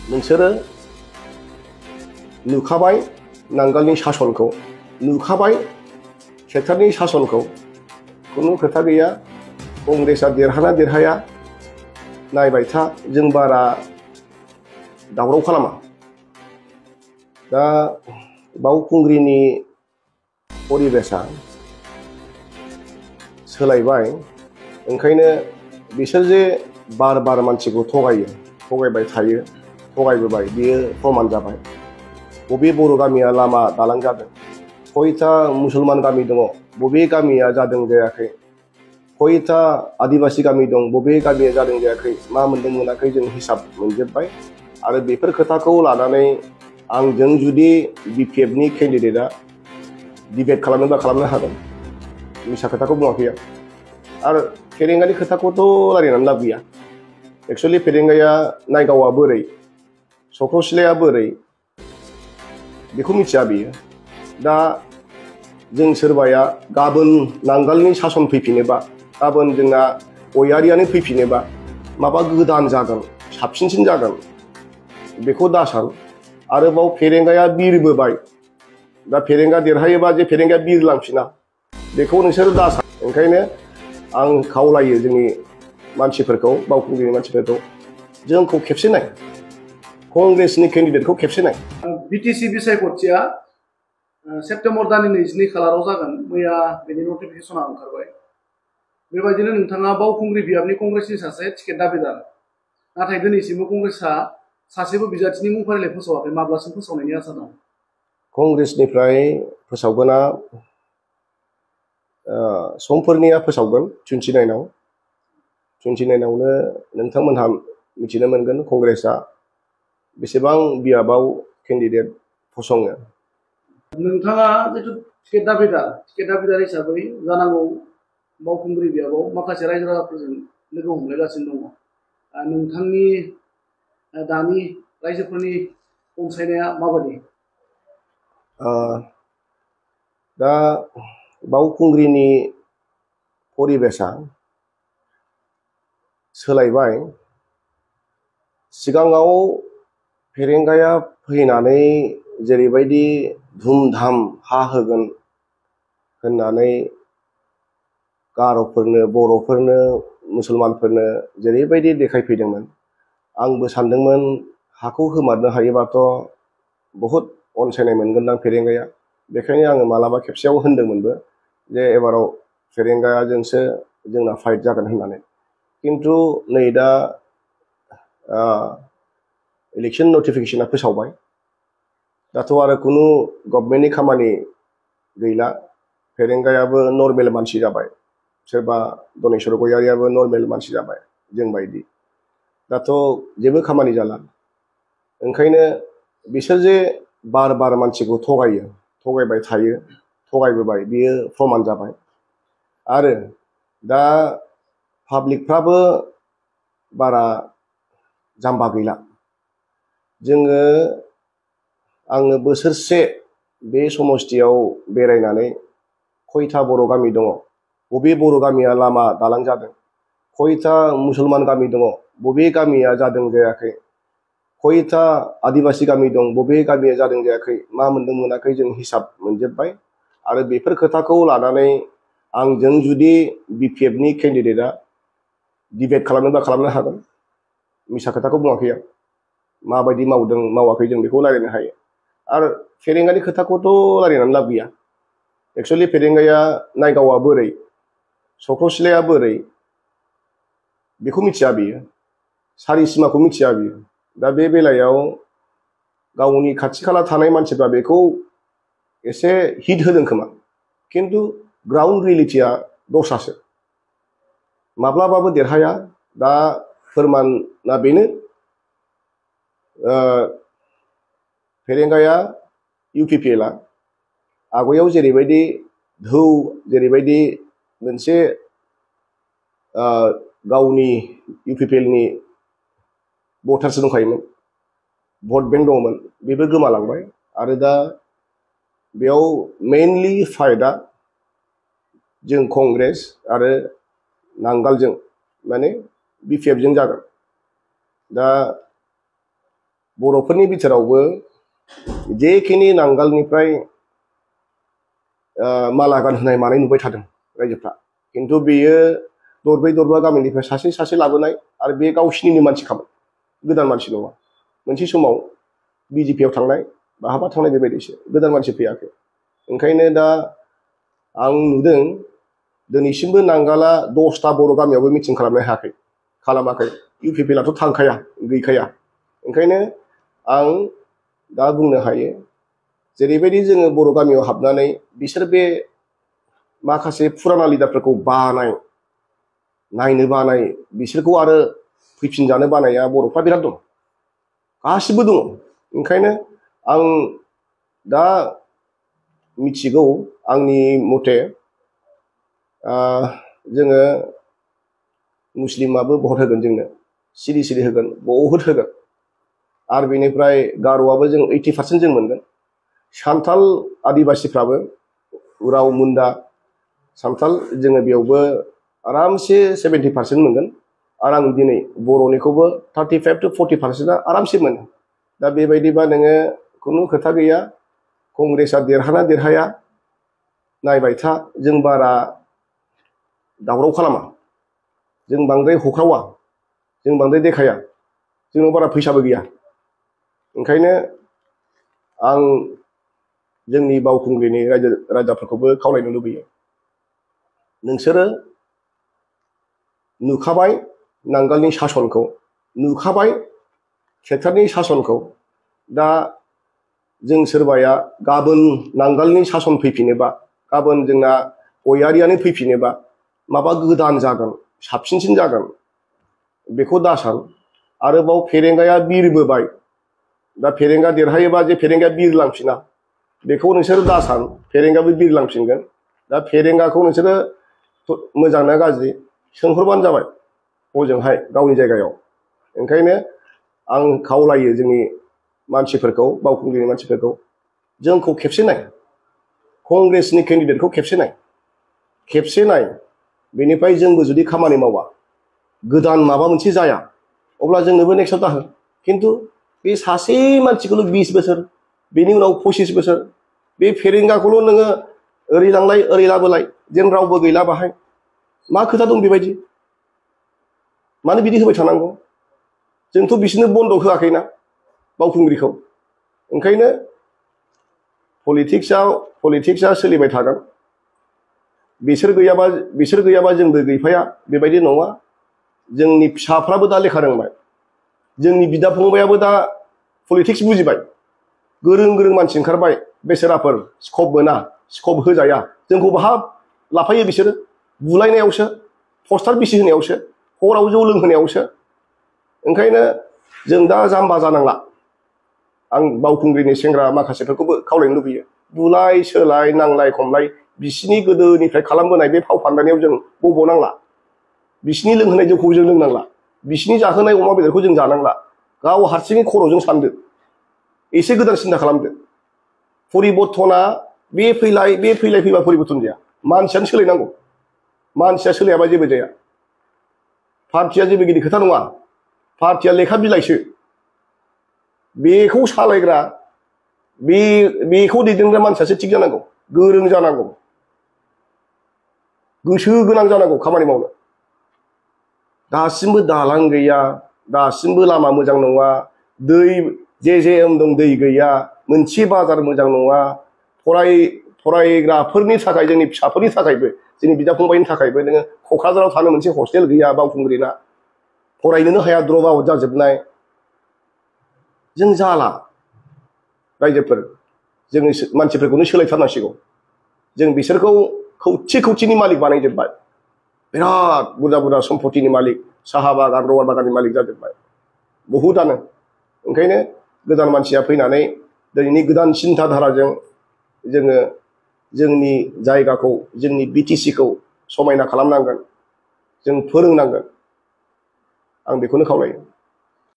नोंसोरो नुखाबाय नांगालनि सासनखौ, नुखाबाय ट्रेक्टरनि सासनखौ, खुनु खोथा गैया। कंग्रेसआ देरहाना देरहाया नायबाय था, जों बारा दावराव खालामा। दा बावखुंग्रिनि परिबेसा सोलायबाय, ओंखायनो बिसोर जे बार बार मानसिखौ थगायो, थगायबाय थायो, थगायबोबाय, बियो प्रमान जाबाय। बबे बर' गामिया लामा दालां जादों, खयथा मुसलमान गामि दङ, बबे गामिया जादों जायाखै, खयथा आदिबासी गामि दं, बबे गामिया जादों जायाखै, मा मोन्दों मोनाखै जों हिसाब मोनजोब्बाय। आरो बेफोर खोथाखौ लानानै आंजों जुदि BPFनि केन्डिडेटआ डिबेट खालामनोबा खालामनो हागोन, मिसा खोथाखौ बुङाखै आं। आरो फेरेंगानि खोथाखौथ' रायलायनानै लाब गैया। एक्सुवेलि फेरेंगाया नायगावआ बोरै, सख्रसिलाया बोरै, बेखौ मिथिया बियो। दा जों सोरबाया गाबोन नांगालनि सासन फैफिनोबा, गाबोन जोंना गयारियानो फैफिनोबा माबा गोदान जागोन, साबसिनसिन जागोन, बेखौ दासान। आरोबाव फेरेंगाया बिरबोबाय, दा फेरेंगा देरहायोबा जे फेरेंगाया बिरलांफिना, बेखौ नोंसोर दासान। ओंखायनो आं खावलायो जोंनि मानसिफोरखौ, बावखुंग्रिनि मानसिफोरखौ, जोंखौ खेबसे नाय, कंग्रेसनि केन्डिडेटखौ खेबसे नाय। BTC बिसायख'थिया सेप्तेम्बर दाननि 22 खालाराव जागोन। मैया बेनि नटिफिकेसना ओंखारबाय। बेबायदिनो नोंथाङा बावखुंग्रि बियाबनि कंग्रेसनि सासे टिकेट दाबिदार, नाथाय दिनैसिमबो कंग्रेसआ सासेबो बिजाथिनि मुं फारिलाइ फोसावाखै। माब्लासिम फोसावनायनि आसा दं? कंग्रेसनिफ्राय फोसावगोना समफोरनिया फोसावगोन 29आव। 29आवनो नोंथांमोनहा मिथिनो मोनगोन कंग्रेसआ बेसेबां बियाबाव केन्डिडेट फसङो। नोंथाङा जिथु टिकेट दाबिदार हिसाबै जानांगौ बावखुंग्रि बियाबाव माखासे रायजो राजाफोरजों लोगो हमलायगासिनो दङ। नोंथांनि दानि रायजोफोरनि अनसायनाया माबायदि? दा बावखुंग्रिनि परिबेसा सोलायबाय। सिगाङाव फेरेंगाया फैनानै जेरैबायदि धुमधाम हा होगोन होननानै गार'फोरनो, बर'फोरनो, मुसलमानफोरनो जेरैबायदि देखायफैदोंमोन, आंबो सानदोंमोन हाखौ होमारनो हायोबाथ' बहुद अनसायनाय मोनगोनदां फेरेंगाया। बेखायनो आङो मालाबा खेबसेयाव होनदोंमोनबो जे एबाराव फेरेंगाजोंसो जोंना फाइट जागोन होननानै। किन्तु नै दा इलेक्सन नटिफिकेसना फोसावबाय, दाथ' आरो खुनु गभर्नमेन्टनि खामानि गैला। फेरेंगायाबो नर्मेल मानसि जाबाय, सोरबा दनेश्वर गयारियाबो नर्मेल मानसि जाबाय जोंबायदि। दाथ' जेबो खामानि जाला। ओंखायनो बिसोर जे बार बार मानसिखौ थगायो, थगायबाय थायो, थगायबोबाय, बियो प्रमान जाबाय। आरो दा पाब्लिकफ्राबो बारा जाम्बा गैला। आङो बोसोरसे बे समस्थियाव बेरायनानै खयथा बर' गामि दङ, बबे बर' गामिया लामा दालां जादों, खयथा मुसलमान गामि दङ, बबे गामिया जादों जायाखै, खयथा आदिबासी गामि दं, बबे गामिया जादों जायाखै, मा मोन्दों मोनाखै जों हिसाब मोनजोब्बाय। आरो बेफोर खोथाखौ लानानै आंजों जुदि BPFनि केन्डिडेटआ डिबेट खालामनोबा खालामनो हागोन, मिसा खोथाखौ बुङाखै आं। माबायदि मावदों मावाखै जों बेखौ रायलायनो हायो। आरो फेरेंगानि खोथाखौथ' रायलायनानै लाब गैया। एक्सुवेलि फेरेंगाया नायगावआ बोरै, सख्रसिलाया बोरै, बेखौ मिथिया बियो। सारिसिमाखौ मिथिया बियो। दा बे बेलायाव गावनि खाथि खाला थानाय मानसिफ्रा बेखौ एसे हिट होदों खोमा, किन्तु ग्राउन्ड रियेलिटिया दस्रासो। माब्लाबाबो देरहाया। दा फोरमाना बेनो, फेरेंगाया UPPLआ आवगायाव जेरैबायदि जेरैबायदि मोनसे गावनि UPPLनि भटार्स दंखायोमोन, भट बेंक दङमोन, बेबो गोमालांबाय। आरो दा बेयाव मेइनलि फाइटआ जों कंग्रेस आरो नांगालजों, माने BPFजों जागोन। दा बर'फोरनि बिथोरावबो जेखिनि नांगालनिफ्राय माला गानहोनाय मानाय नुबाय थादों रायजोफ्रा, खिन्थु बेयो दरब्रै दरबा गामिनिफ्राय सासे सासे लाबोनाय आरो बे गावसिनिनो मानसिखामोन, गोदान मानसि नङा। मोनसे समाव बिजेपिआव थांनाय बहाबा थांनाय बेबायदिसो, गोदान मानसि फैयाखै। ओंखायनो दा आं नुदों दिनैसिमबो नांगाला 10टा बर' गामियावबो मिटिं खालामनो हायाखै, खालामाखै। इउपिपिएलआथ' थांखाया, गैखाया। ओंखायनो आं दा बुंनो हायो जेरैबायदि जोङो बर' गामियाव हाबनानै बिसोर बे माखासे फुराना लिडारफोरखौ बानाय, नायनो बानाय, बिसोरखौ आरो फैफिनजानो बानाया बर'फ्रा बिराद दं, गासिबो दङ। ओंखायनो आं दा मिथिगौ, आंनि मथे जोङो मुस्लिमाबो भट होगोन, जोंनो सिरि सिरि होगोन, बहुद होगोन। आरो बेनिफ्राय गार'आबो जों 80% जों मोनगोन। सान्थाल आदिबासिफ्राबो उराव मुन्डा सान्थाल जोङो बेयावबो आरामसे 70% मोनगोन। आरो आं दिनै बर'निखौबो 35 to 40%आ आरामसे मोनो। दा बेबायदिबा नोङो खुनु खोथा गैया, कंग्रेसआ देरहाना देरहाया नायबाय था। जों बारा दावराव खालामा, जों बांद्राय होख्रावा, जों बांद्राय देखाया, जोंनाव बारा फैसाबो गैया। ओंखायनो आं जोंनि बावखुंग्रिनि रायजोफोरखौबो खावलायनो लुबैयो, नोंसोरो नुखाबाय नांगालनि सासनखौ, नुखाबाय ट्रेक्टरनि सासनखौ। दा जों सोरबाया गाबोन नांगालनि सासन फैफिनोबा, गाबोन जोंना गयारियानो फैफिनोबा माबा गोदान जागोन, साबसिनसिन जागोन, बेखौ दासान। आरोबाव फेरेंगाया बिरबोबाय, दा फेरेंगा देरहायोबा जे फेरेंगाया बिरलांफिना, बेखौ नोंसोर दासान, फेरेंगाबो बिरलांफिनगोन। दा फेरेंगाखौ नोंसोरो मोजां ना गाज्रि सोंहरबानो जाबाय हजोंहाय गावनि जायगायाव। ओंखायनो आं खावलायो जोंनि मानसिफोरखौ, बावखुंग्रिनि मानसिफोरखौ, जोंखौ खेबसे नाय, कंग्रेसनि केन्डिडेटखौ खेबसे नाय। बेनिफ्राय जोंबो जुदि खामानि मावा, गोदान माबा मोनसे जाया, अब्ला जोंनोबो नेक्स्टआव दाहो। खिन्थु बे सासे मानसिखौल' 20 बोसोर, बेनि उनाव 25 बोसोर, बे फेरेंगाखौल' नोङो ओरै लांलाय ओरै लाबोलाय, जेन रावबो गैला बाहाय। मा खोथा दं बेबायदि? मानो बिदि होबाय थानांगौ? जोंथ' बिसोरनो बन्द' होआखैना बावखुंग्रिखौ। ओंखायनो पलिटिक्सआ सोलिबाय थागोन। बिसोर गैयाबा जोंबो गैफाया, बेबायदि नङा। जोंनि फिसाफ्राबो दा लेखा रोंबाय, जोंनि बिदा फंबायाबो दा पलिटिक्स बुजिबाय, गोरों गोरों मानसि ओंखारबाय। बेसेराफोर स्कप मोना, स्कप होजाया, जोंखौ बहा लाफायो बिसोरो? बुलायनायावसो, पस्टार बिसि होनायावसो, हराव जौ लोंहोनायावसो। ओंखायनो जों दा जाम्बा जानांला। आं बावखुंग्रिनि सेंग्रा माखासेफोरखौबो खावलायनो लुबैयो, बुलाय सोलाय, नांलाय खमलाय बिसिनि गोदोनिफ्राय खालामबोनाय बे फाव फान्दायनायाव जों गब'नांला। बिसिनि लोंहोनाय जौखौ जों लोंनांला, बिसिनि जाहोनाय अमा बेदरखौ जों जानांला। गाव हारसिङै खर'जों सानदो, एसे गोदान सिन्था खालामदो। परिबर्तना बे फैलाय फैबा परिबर्तन जाया, मानसियानो सोलायनांगौ। मानसिया सोलायाबा जेबो जाया। पार्टिया जेबो गिदिर खोथा नङा, पार्टिया लेखा बिलाइसो। बेखौ सालायग्रा, बेखौ दैदेनग्रा मानसियासो थिग जानांगौ, गोरों जानांगौ, गोसो गोनां जानांगौ खामानि मावनो। दासिमबो दालां गैया, दासिमबो लामा मोजां नङा, दै जे दं दै गैया, मोनसे बाजार मोजां नङा। फरायग्राफोरनि थाखाय, जोंनि फिसाफोरनि थाखायबो, जोंनि बिदा फंबायनि थाखायबो नोङो क'क्राझाराव थानो मोनसे हस्टेल गैया बावखुंग्रिना, फरायनोनो हाया, द्रप आउट जाजोबनाय। जों जाला रायजोफोर, जोंनि मानसिफोरखौनो सोलायथारनांसिगौ। जों बिसोरखौ खौथि मालिक बानायजोब्बाय, बिराद बुरजा बुरजा सम्पतिनि मालिक, साहा बागान रबार बागाननि मालिक जाजोब्बाय बहुतआनो। ओंखायनो गोदान मानसिया फैनानै दिनैनि गोदान सिन्था धाराजों जोङो जोंनि जायगाखौ, जोंनि बिटिसिखौ समायना खालामनांगोन, जों फोरोंनांगोन। आं बेखौनो खावलायो।